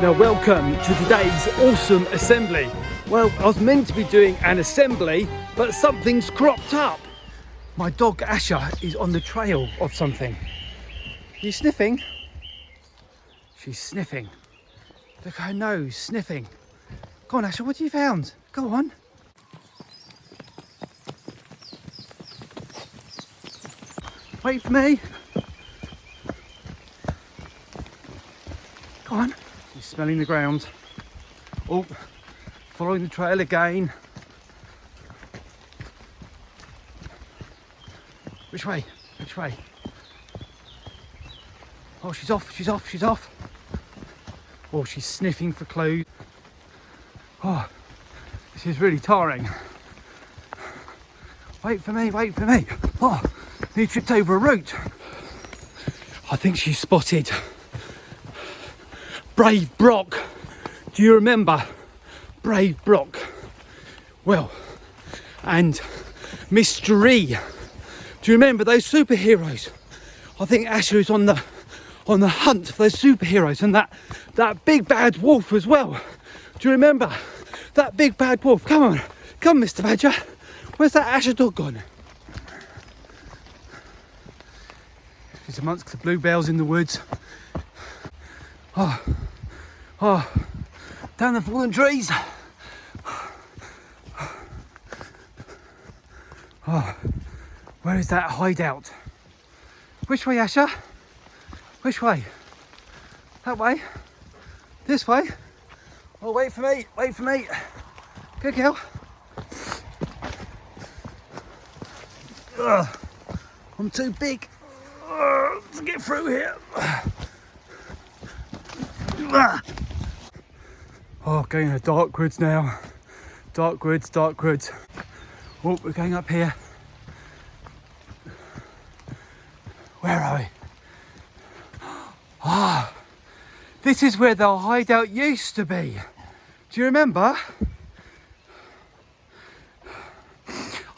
Now welcome to today's awesome assembly. Well, I was meant to be doing an assembly, but something's cropped up. My dog Asher is on the trail of something. Are you sniffing? She's sniffing. Look at her nose, sniffing. Go on Asher, what have you found? Go on. Wait for me. Go on. She's smelling the ground. Oh, following the trail again. Which way? Which way? Oh, she's off, she's off, she's off. Oh, she's sniffing for clues. Oh, this is really tiring. Wait for me, wait for me. Oh, he tripped over a root. I think she's spotted Brave Brock. Do you remember Brave Brock? Well, and Mr E. Do you remember those superheroes? I think Asher is on the hunt for those superheroes, and that big bad wolf as well. Do you remember that big bad wolf? Come on, come Mr Badger. Where's that Asher dog gone? She's amongst the bluebells in the woods. Oh, down the fallen trees. Oh, where is that hideout? Which way, Asher? Which way? That way? This way? Oh, wait for me, wait for me. Good girl. I'm too big to get through here. Oh, going in the dark woods now. Dark woods, dark woods. Oh, we're going up here. Where are we? Ah, this is where the hideout used to be. Do you remember?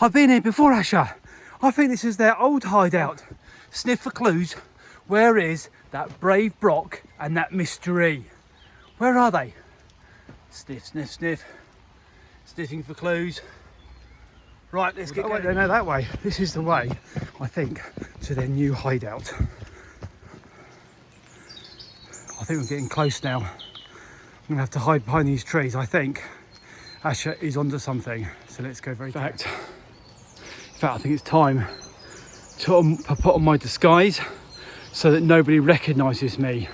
I've been here before, Asher. I think this is their old hideout. Sniff for clues. Where is that Brave Brock and that Mr E? Where are they? Sniff, sniff, sniff. Sniffing for clues. Right, let's get going. No, that way. This is the way, I think, to their new hideout. I think we're getting close now. I'm gonna have to hide behind these trees. I think Asher is onto something. So let's go very fast. In fact, I think it's time to put on my disguise so that nobody recognises me.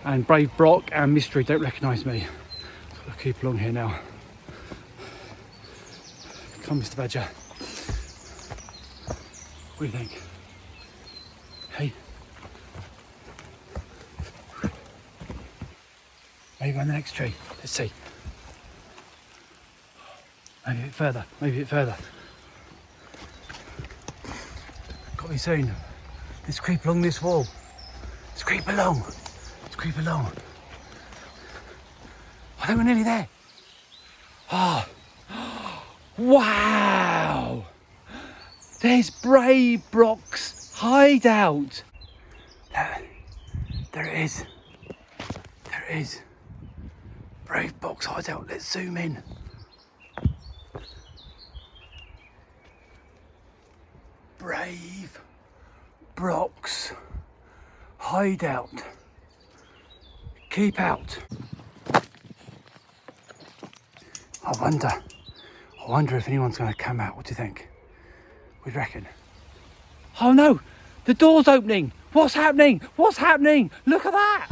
And Brave Brock and Mystery don't recognise me. So I'll keep along here now. Come, Mr Badger. What do you think? Hey. Maybe on the next tree. Let's see. Maybe a bit further. Maybe a bit further. Got me soon. Let's creep along this wall. Let's creep along. Let's creep along. I think we're nearly there. Oh. Wow! There's Brave Brock's hideout. There it is. There it is. Brave Brock's hideout. Let's zoom in. Brave Brock's hideout. Keep out. I wonder if anyone's going to come out. What do you think? What do you reckon? Oh no! The door's opening! What's happening? What's happening? Look at that!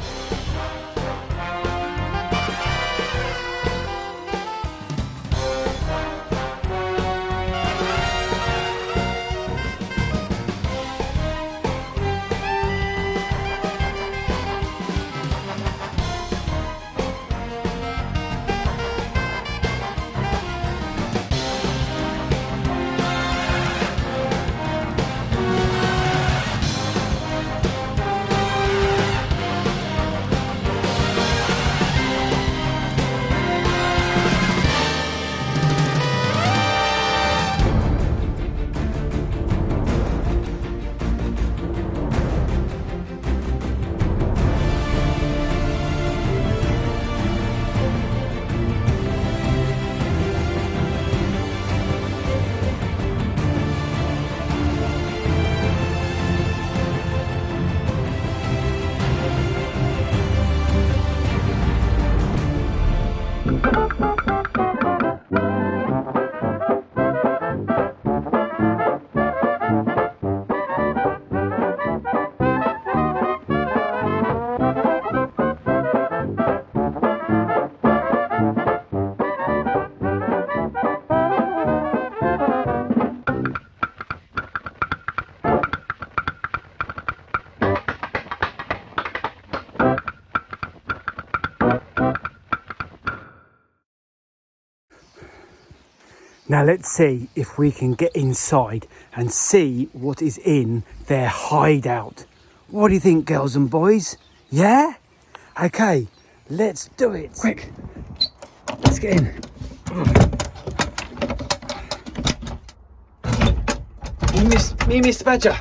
Now let's see if we can get inside and see what is in their hideout. What do you think, girls and boys? Yeah? Okay, let's do it. Quick, let's get in. Me and Mr Badger,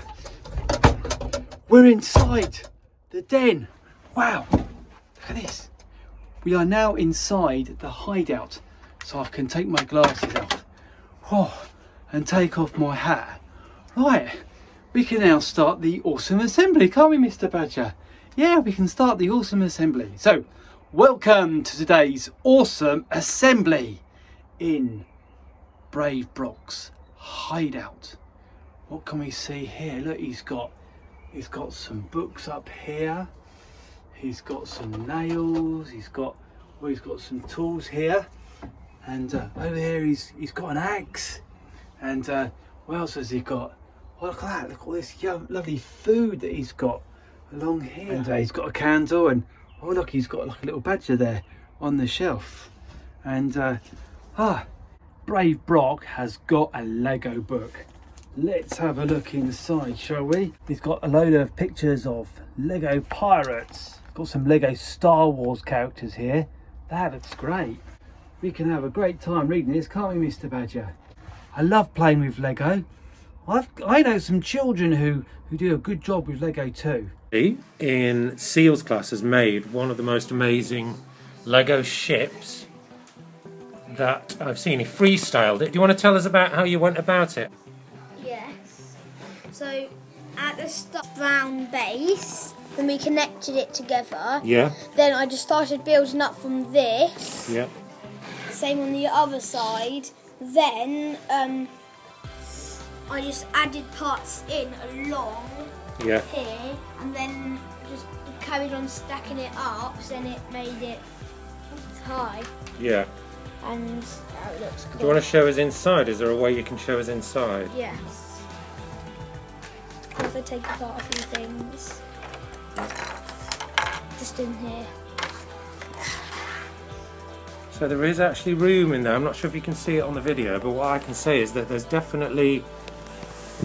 we're inside the den. Wow, look at this. We are now inside the hideout, so I can take my glasses off. Oh, and take off my hat. Right, we can now start the awesome assembly, can't we, Mr Badger? Yeah, we can start the awesome assembly. So, welcome to today's awesome assembly in Brave Brock's hideout. What can we see here? Look, he's got some books up here. He's got some nails. He's got some tools here. And over here he's got an axe. And what else has he got? Oh, look at that! Look at all this lovely food that he's got along here. And he's got a candle, and oh look, he's got like a little badger there on the shelf. And Brave Brock has got a Lego book. Let's have a look inside, shall we? He's got a load of pictures of Lego pirates. Got some Lego Star Wars characters here. That looks great. We can have a great time reading this, can't we, Mr Badger? I love playing with Lego. I know some children who do a good job with Lego too. In SEAL's class has made one of the most amazing Lego ships that I've seen. He freestyled it. Do you want to tell us about how you went about it? Yes. So at the start, round base, then we connected it together. Yeah. Then I just started building up from this. Yeah. Same on the other side. Then I just added parts in along Yeah. here, and then just carried on stacking it up. So then it made it high, Yeah. and now it looks cool. Do you want to show us inside? Is there a way you can show us inside? Yes. If I take apart a few things, just in here. So there is actually room in there. I'm not sure if you can see it on the video, but what I can say is that there's definitely,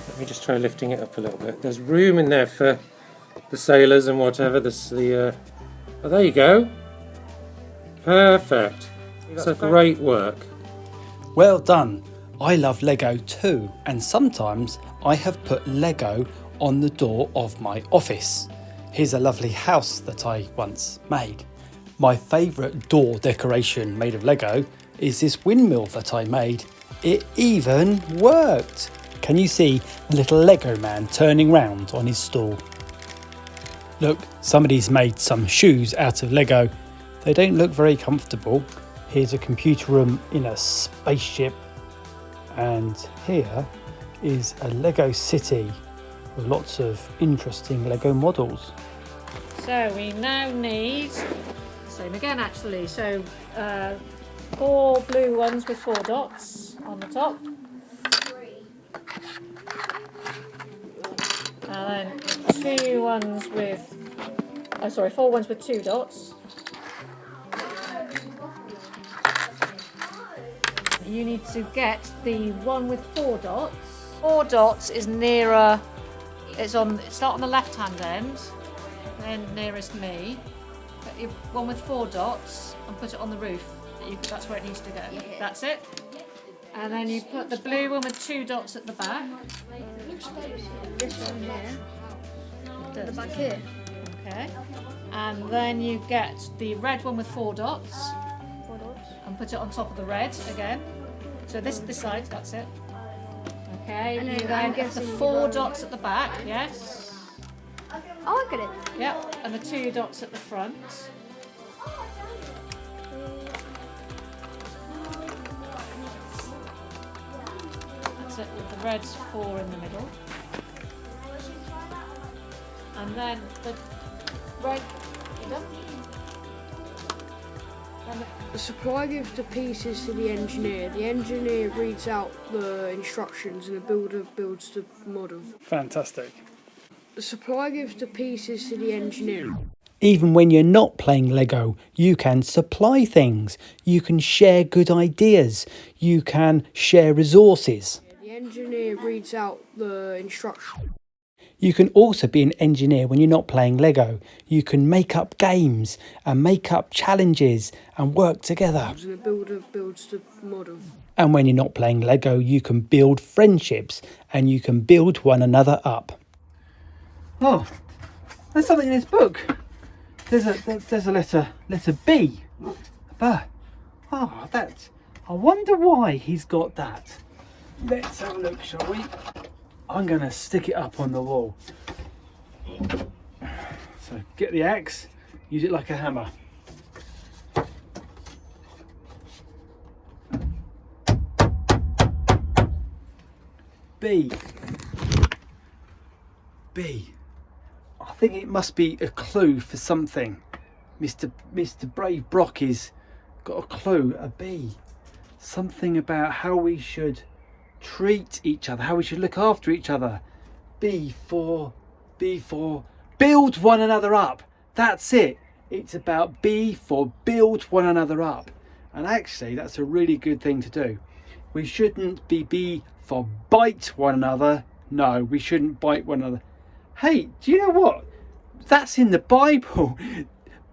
let me just try lifting it up a little bit. There's room in there for the sailors and whatever. Oh, there you go. Perfect. So great work. Well done. I love Lego too, and sometimes I have put Lego on the door of my office. Here's a lovely house that I once made. My favourite door decoration made of Lego is this windmill that I made. It even worked. Can you see the little Lego man turning round on his stool? Look, somebody's made some shoes out of Lego. They don't look very comfortable. Here's a computer room in a spaceship. And here is a Lego city with lots of interesting Lego models. So we now need, same again actually, so 4 blue ones with 4 dots on the top. And then 4 ones with 2 dots. You need to get the one with 4 dots. 4 dots is nearer, it's start on the left hand end, then nearest me. Put your one with 4 dots and put it on the roof. That's where it needs to go. That's it. And then you put the blue one with 2 dots at the back. This one here. The back here. Okay. And then you get the red one with 4 dots. 4 dots. And put it on top of the red again. So this side, that's it. Okay. And You then then the 4 dots at the back, yes. Oh, I got it. Yep. And the 2 dots at the front. That's it, with the red 4 in the middle. And then the red, you done? And The supplier gives the pieces to the engineer. The engineer reads out the instructions and the builder builds the model. Fantastic. The supplier gives the pieces to the engineer. Even when you're not playing Lego, you can supply things. You can share good ideas. You can share resources. The engineer reads out the instructions. You can also be an engineer when you're not playing Lego. You can make up games and make up challenges and work together. And the builder builds the model. And when you're not playing Lego, you can build friendships and you can build one another up. Oh, there's something in this book. There's a letter B. But, oh, that's, I wonder why he's got that. Let's have a look, shall we? I'm going to stick it up on the wall. So get the axe, use it like a hammer. B. I think it must be a clue for something. Mr. Brave Brock has got a clue, a B. Something about how we should treat each other, how we should look after each other. B for build one another up. That's it. It's about B for build one another up. And actually, that's a really good thing to do. We shouldn't be B for bite one another. No, we shouldn't bite one another. Hey, do you know what? That's in the Bible.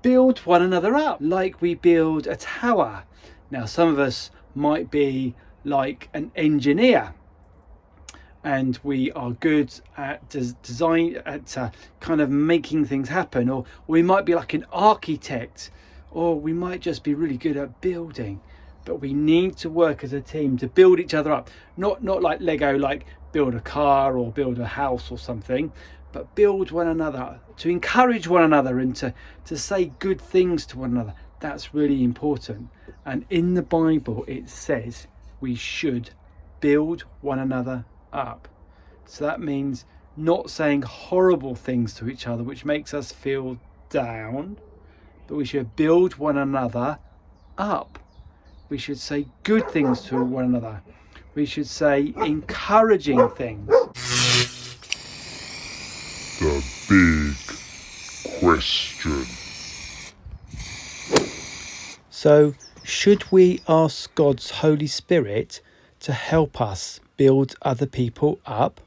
Build one another up like we build a tower. Now, some of us might be like an engineer and we are good at design, at kind of making things happen, or we might be like an architect, or we might just be really good at building. But we need to work as a team to build each other up. Not like Lego, like build a car or build a house or something, but build one another, to encourage one another and to say good things to one another. That's really important. And in the Bible it says we should build one another up. So that means not saying horrible things to each other which makes us feel down, but we should build one another up. We should say good things to one another. We should say encouraging things. The big question. So, should we ask God's Holy Spirit to help us build other people up?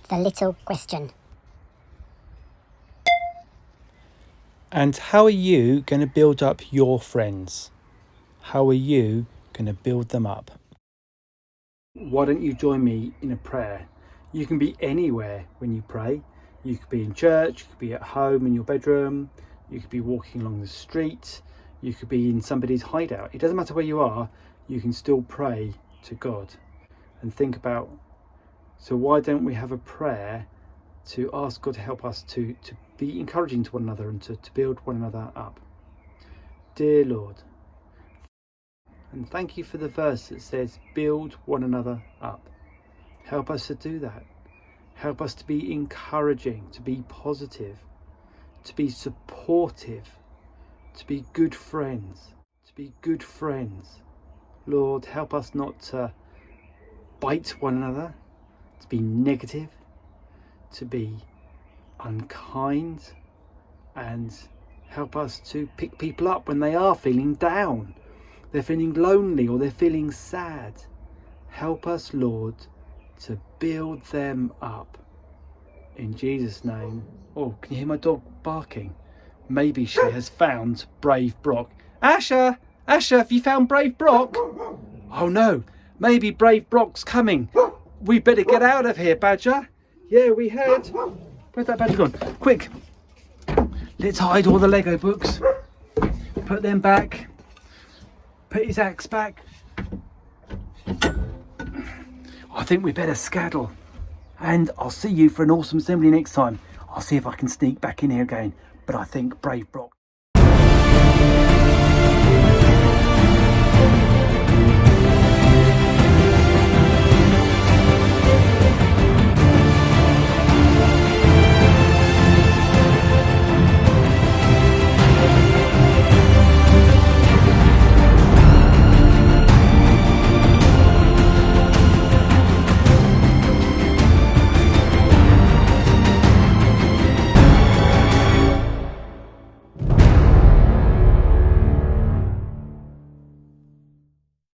The little question. And how are you going to build up your friends? How are you going to build them up? Why don't you join me in a prayer? You can be anywhere when you pray. You could be in church, you could be at home in your bedroom, you could be walking along the street, you could be in somebody's hideout. It doesn't matter where you are, you can still pray to God and think about, so why don't we have a prayer to ask God to help us to be encouraging to one another and to build one another up. Dear Lord, and thank you for the verse that says build one another up. Help us to do that. Help us to be encouraging, to be positive, to be supportive, to be good friends, Lord, help us not to bite one another, to be negative, to be unkind, and help us to pick people up when they are feeling down, they're feeling lonely or they're feeling sad. Help us, Lord, to build them up. In Jesus' name. Oh, can you hear my dog barking? Maybe she has found Brave Brock. Asher, have you found Brave Brock? Oh no, maybe Brave Brock's coming. We better get out of here, Badger. Yeah, we had. Where's that Badger gone? Quick, let's hide all the Lego books. Put them back. Put his axe back. I think we better skedaddle. And I'll see you for an awesome assembly next time. I'll see if I can sneak back in here again. But I think Brave Brock